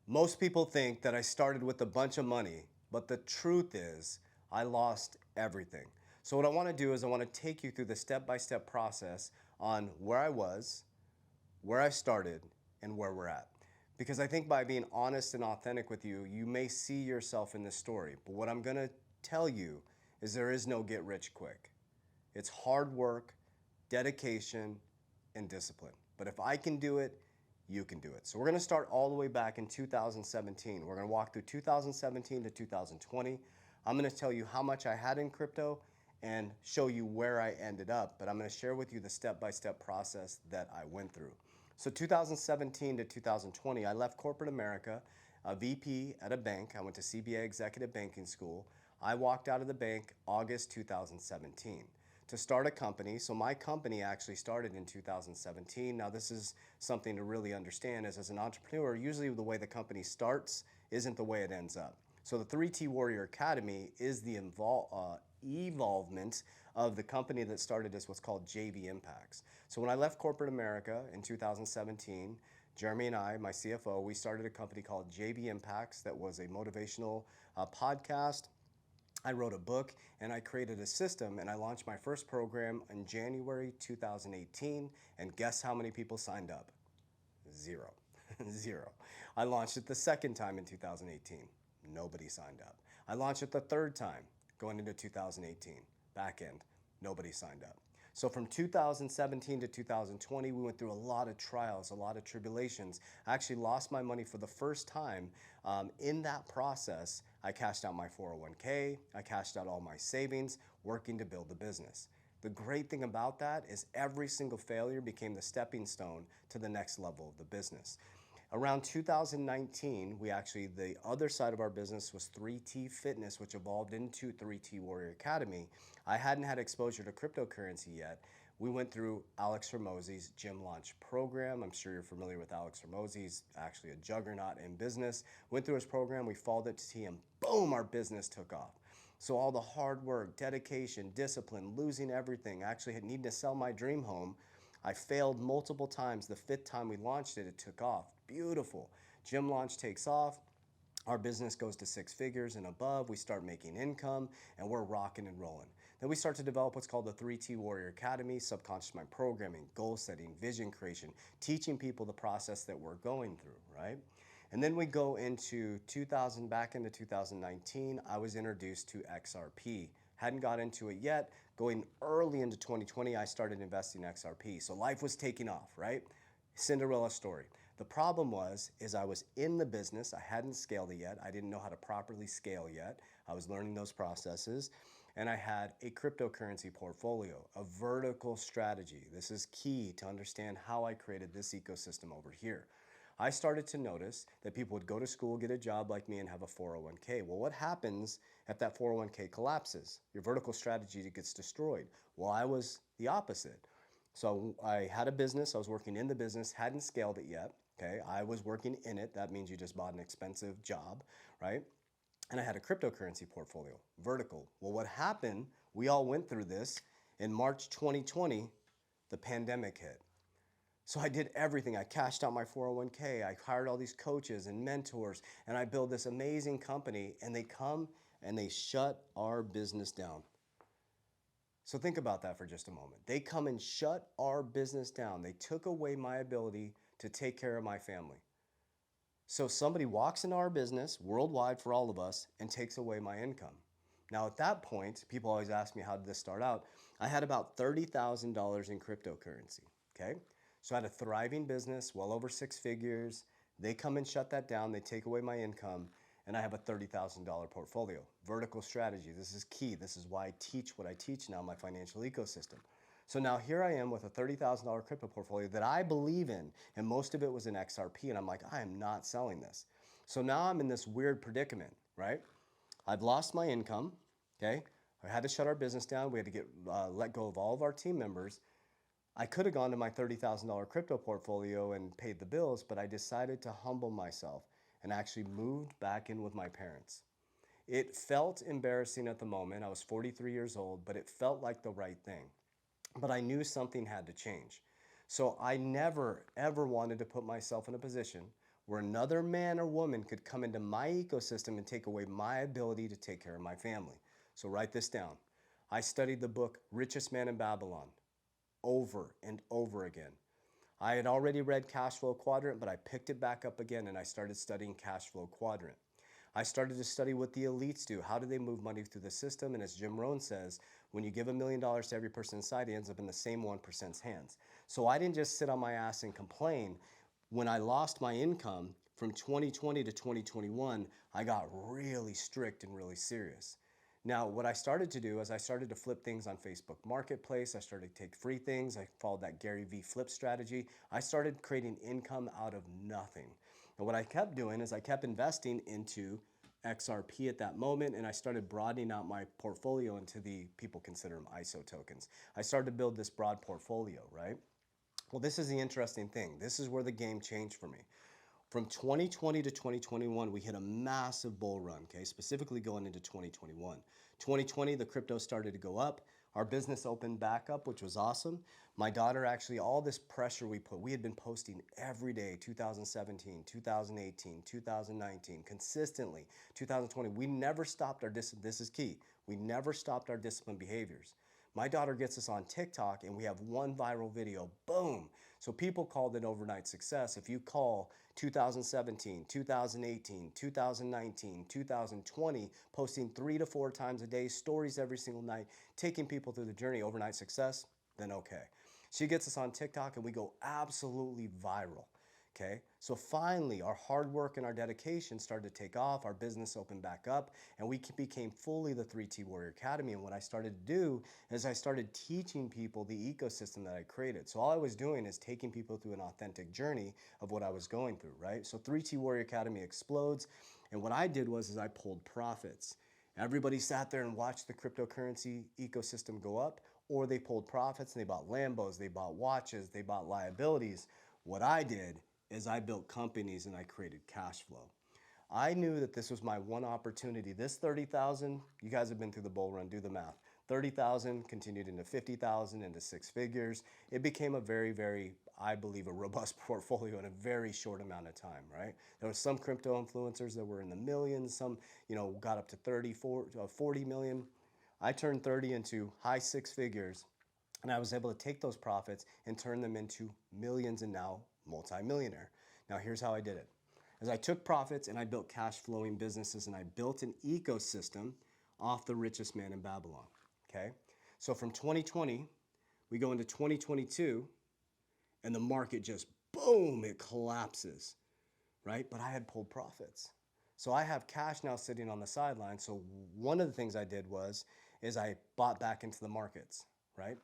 Most people think that I started with a bunch of money, but the truth is I lost everything. So what I want to do is I want to take you through the step-by-step process on where I was, where I started, and where we're at. Because I think by being honest and authentic with you, you may see yourself in this story. But what I'm going to tell you is there is no get rich quick. It's hard work, dedication, and discipline. But if I can do it, you can do it. So we're going to start all the way back in 2017. We're going to walk through 2017 to 2020. I'm going to tell you how much I had in crypto and show you where I ended up, but I'm going to share with you the step-by-step process that I went through. So 2017 to 2020, I left corporate America, a VP at a bank. I went to CBA Executive Banking School. I walked out of the bank August 2017 to start a company. So my company actually started in 2017. Now this is something to really understand is as an entrepreneur, usually the way the company starts isn't the way it ends up. So the 3T Warrior Academy is the evolvement of the company that started as what's called JV Impacts. So when I left corporate America in 2017, Jeremy and I, my CFO, we started a company called JV Impacts that was a motivational podcast. I wrote a book and I created a system and I launched my first program in January 2018. And guess how many people signed up? Zero. Zero. I launched it the second time in 2018. Nobody signed up. I launched it the third time going into 2018. Back end. Nobody signed up. So from 2017 to 2020, we went through a lot of trials, a lot of tribulations. I actually lost my money for the first time. In that process, I cashed out my 401k, I cashed out all my savings, working to build the business. The great thing about that is every single failure became the stepping stone to the next level of the business. Around 2019, the other side of our business was 3T Fitness, which evolved into 3T Warrior Academy. I hadn't had exposure to cryptocurrency yet. We went through Alex Hormozi's gym launch program. I'm sure you're familiar with Alex Hormozi. He's actually a juggernaut in business. Went through his program, we followed it to T, and boom, our business took off. So all the hard work, dedication, discipline, losing everything, actually needing to sell my dream home. I failed multiple times. The fifth time we launched it, it took off. Beautiful. Gym launch takes off. Our business goes to six figures and above. We start making income and we're rocking and rolling. Then we start to develop what's called the 3T Warrior Academy, subconscious mind programming, goal setting, vision creation, teaching people the process that we're going through, right? And then we go into back into 2019, I was introduced to XRP. Hadn't got into it yet. Going early into 2020, I started investing in XRP. So life was taking off, right? Cinderella story. The problem is I was in the business. I hadn't scaled it yet. I didn't know how to properly scale yet. I was learning those processes. And I had a cryptocurrency portfolio, a vertical strategy. This is key to understand how I created this ecosystem over here. I started to notice that people would go to school, get a job like me, and have a 401k. Well, what happens if that 401k collapses? Your vertical strategy gets destroyed. Well, I was the opposite. So I had a business, I was working in the business, hadn't scaled it yet, okay? I was working in it, that means you just bought an expensive job, right? And I had a cryptocurrency portfolio, vertical. Well, what happened, we all went through this, in March 2020, the pandemic hit. So I did everything. I cashed out my 401k, I hired all these coaches and mentors, and I built this amazing company, and they come and they shut our business down. So think about that for just a moment. They come and shut our business down. They took away my ability to take care of my family. So somebody walks into our business worldwide for all of us and takes away my income. Now at that point, people always ask me, how did this start out? I had about $30,000 in cryptocurrency, okay? So I had a thriving business, well over six figures. They come and shut that down, they take away my income, and I have a $30,000 portfolio. Vertical strategy, this is key. This is why I teach what I teach now, my financial ecosystem. So now here I am with a $30,000 crypto portfolio that I believe in, and most of it was in XRP, and I'm like, I am not selling this. So now I'm in this weird predicament, right? I've lost my income, okay? I had to shut our business down. We had to let go of all of our team members. I could have gone to my $30,000 crypto portfolio and paid the bills, but I decided to humble myself and actually moved back in with my parents. It felt embarrassing at the moment. I was 43 years old, but it felt like the right thing. But I knew something had to change. So I never, ever wanted to put myself in a position where another man or woman could come into my ecosystem and take away my ability to take care of my family. So write this down. I studied the book Richest Man in Babylon over and over again. I had already read Cash Flow Quadrant, but I picked it back up again and I started studying Cash Flow Quadrant. I started to study what the elites do. How do they move money through the system? And as Jim Rohn says, when you give $1 million to every person inside, it ends up in the same 1%'s hands. So I didn't just sit on my ass and complain. When I lost my income from 2020 to 2021, I got really strict and really serious. Now, what I started to do is I started to flip things on Facebook Marketplace. I started to take free things. I followed that Gary V flip strategy. I started creating income out of nothing. And what I kept doing is I kept investing into XRP at that moment, and I started broadening out my portfolio into the, people consider them ISO tokens. I started to build this broad portfolio, right? Well, this is the interesting thing. This is where the game changed for me. From 2020 to 2021, we hit a massive bull run, okay? Specifically going into 2021. 2020, the crypto started to go up. Our business opened back up, which was awesome. My daughter actually, all this pressure we had been posting every day, 2017, 2018, 2019, consistently, 2020. We never stopped our discipline. This is key. We never stopped our disciplined behaviors. My daughter gets us on TikTok and we have one viral video, boom. So people called it overnight success. If you call 2017, 2018, 2019, 2020, posting 3 to 4 times a day, stories every single night, taking people through the journey, overnight success, then okay. She gets us on TikTok and we go absolutely viral. Okay, so finally our hard work and our dedication started to take off, our business opened back up, and we became fully the 3T Warrior Academy. And what I started to do is I started teaching people the ecosystem that I created. So all I was doing is taking people through an authentic journey of what I was going through, right? So 3T Warrior Academy explodes, and what I did was I pulled profits. Everybody sat there and watched the cryptocurrency ecosystem go up, or they pulled profits and they bought Lambos, they bought watches, they bought liabilities. What I did is I built companies and I created cash flow. I knew that this was my one opportunity. This 30,000, you guys have been through the bull run, do the math. 30,000 continued into 50,000, into 6 figures. It became a very, very, I believe, a robust portfolio in a very short amount of time, right? There were some crypto influencers that were in the millions, some, got up to 30, 40 million. I turned 30 into high 6 figures, and I was able to take those profits and turn them into millions, and now multi-millionaire. Now here's how I did it. As I took profits and I built cash flowing businesses and I built an ecosystem off the richest man in Babylon, okay? So from 2020, we go into 2022 and the market just, boom, it collapses, right? But I had pulled profits. So I have cash now sitting on the sideline. So one of the things I did is I bought back into the markets, right?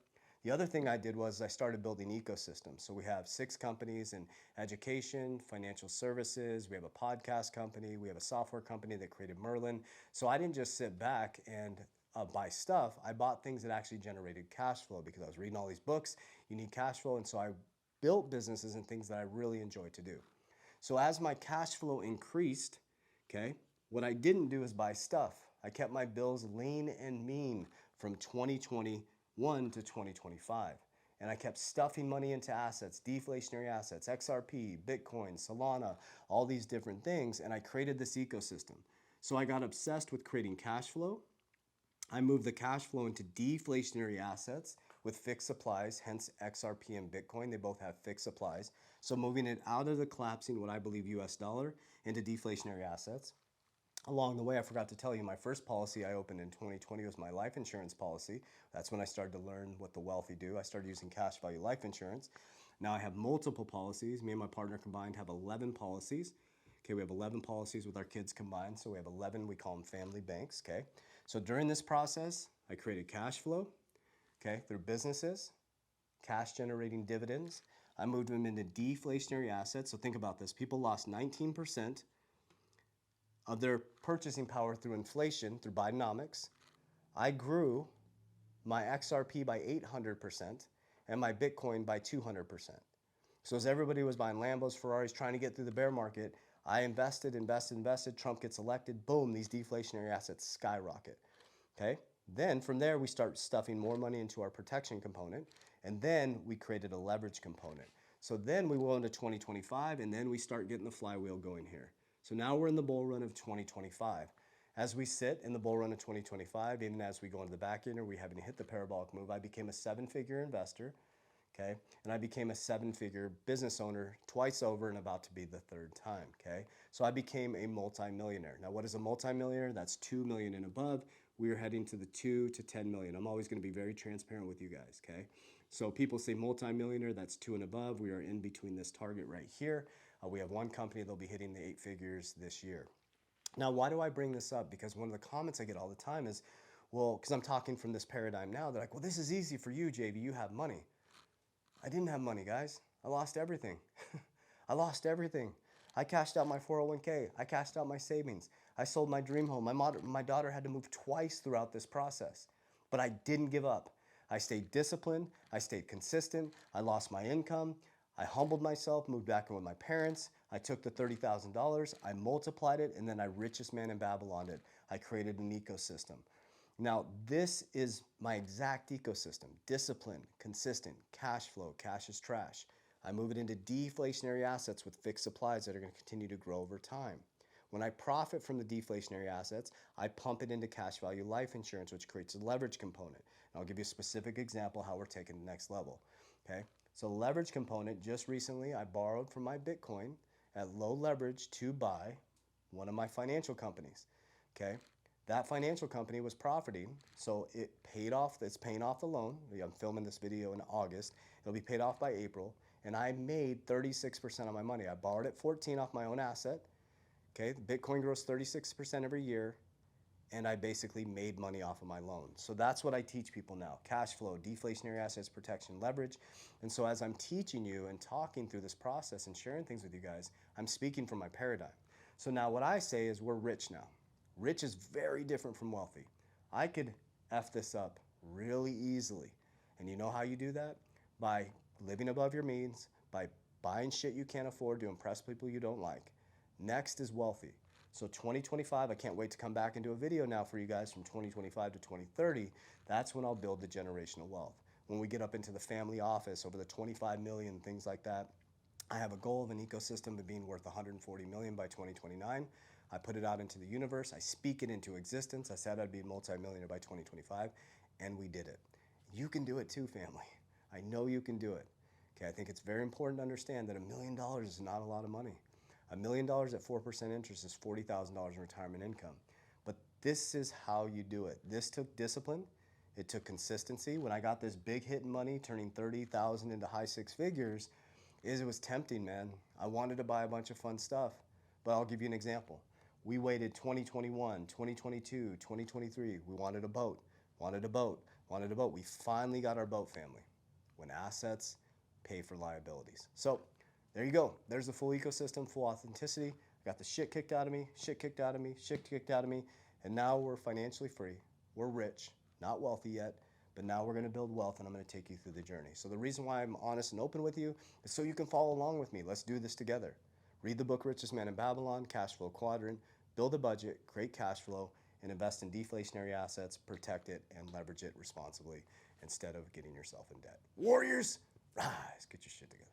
The other thing I did was I started building ecosystems. So we have 6 companies in education, financial services, we have a podcast company, we have a software company that created Merlin. So I didn't just sit back and buy stuff. I bought things that actually generated cash flow because I was reading all these books, you need cash flow. And so I built businesses and things that I really enjoy to do. So as my cash flow increased, okay, what I didn't do is buy stuff. I kept my bills lean and mean from 2021 to 2025. And I kept stuffing money into assets, deflationary assets, XRP, Bitcoin, Solana, all these different things, and I created this ecosystem. So I got obsessed with creating cash flow. I moved the cash flow into deflationary assets with fixed supplies, hence XRP and Bitcoin, they both have fixed supplies. So moving it out of the collapsing, what I believe, US dollar into deflationary assets. Along the way, I forgot to tell you, my first policy I opened in 2020 was my life insurance policy. That's when I started to learn what the wealthy do. I started using cash value life insurance. Now I have multiple policies. Me and my partner combined have 11 policies. Okay, we have 11 policies with our kids combined. So we have 11, we call them family banks, okay? So during this process, I created cash flow, okay, through businesses, cash generating dividends. I moved them into deflationary assets. So think about this. People lost 19% of their purchasing power through inflation, through Bidenomics. I grew my XRP by 800% and my Bitcoin by 200%. So as everybody was buying Lambos, Ferraris, trying to get through the bear market, I invested. Trump gets elected, boom, these deflationary assets skyrocket, okay? Then from there, we start stuffing more money into our protection component, and then we created a leverage component. So then we go into 2025, and then we start getting the flywheel going here. So now we're in the bull run of 2025. As we sit in the bull run of 2025, even as we go into the back end, or we haven't hit the parabolic move, I became a seven-figure investor, okay? And I became a seven-figure business owner twice over and about to be the third time, okay? So I became a multimillionaire. Now, what is a multimillionaire? That's 2 million and above. We are heading to the 2 to 10 million. I'm always gonna be very transparent with you guys, okay? So people say multimillionaire, that's 2 and above. We are in between this target right here. We have one company that'll be hitting the 8 figures this year. Now, why do I bring this up? Because one of the comments I get all the time is, well, because I'm talking from this paradigm now, they're like, well, this is easy for you, JV, you have money. I didn't have money, guys. I lost everything. I lost everything. I cashed out my 401k. I cashed out my savings. I sold my dream home. My daughter had to move twice throughout this process, but I didn't give up. I stayed disciplined. I stayed consistent. I lost my income. I humbled myself, moved back in with my parents. I took the $30,000, I multiplied it, and then I richest man in Babylon it. I created an ecosystem. Now, this is my exact ecosystem. Discipline, consistent, cash flow, cash is trash. I move it into deflationary assets with fixed supplies that are going to continue to grow over time. When I profit from the deflationary assets, I pump it into cash value life insurance, which creates a leverage component. And I'll give you a specific example how we're taking the next level. Okay? So leverage component, just recently I borrowed from my Bitcoin at low leverage to buy one of my financial companies. Okay? That financial company was profiting, so it paid off, it's paying off the loan. I'm filming this video in August. It'll be paid off by April, and I made 36% of my money. I borrowed at 14 off my own asset. Okay, the Bitcoin grows 36% every year, and I basically made money off of my loan. So that's what I teach people now. Cash flow, deflationary assets, protection, leverage. And so as I'm teaching you and talking through this process and sharing things with you guys, I'm speaking from my paradigm. So now what I say is we're rich now. Rich is very different from wealthy. I could F this up really easily. And you know how you do that? By living above your means, by buying shit you can't afford to impress people you don't like. Next is wealthy. So 2025, I can't wait to come back and do a video now for you guys from 2025 to 2030. That's when I'll build the generational wealth. When we get up into the family office over the 25 million, things like that, I have a goal of an ecosystem of being worth 140 million by 2029. I put it out into the universe. I speak it into existence. I said I'd be multi-millionaire by 2025, and we did it. You can do it too, family. I know you can do it. Okay, I think it's very important to understand that $1 million is not a lot of money. $1 million at 4% interest is $40,000 in retirement income. But this is how you do it. This took discipline. It took consistency. When I got this big hit in money, turning 30,000 into high six figures, it was tempting, man. I wanted to buy a bunch of fun stuff. But I'll give you an example. We waited 2021, 2022, 2023. We wanted a boat, wanted a boat, wanted a boat. We finally got our boat, family, when assets pay for liabilities. So there you go. There's the full ecosystem, full authenticity. I got the shit kicked out of me, shit kicked out of me, shit kicked out of me, and now we're financially free. We're rich, not wealthy yet, but now we're going to build wealth, and I'm going to take you through the journey. So the reason why I'm honest and open with you is so you can follow along with me. Let's do this together. Read the book Richest Man in Babylon, Cash Flow Quadrant, build a budget, create cash flow, and invest in deflationary assets, protect it, and leverage it responsibly instead of getting yourself in debt. Warriors, rise, get your shit together.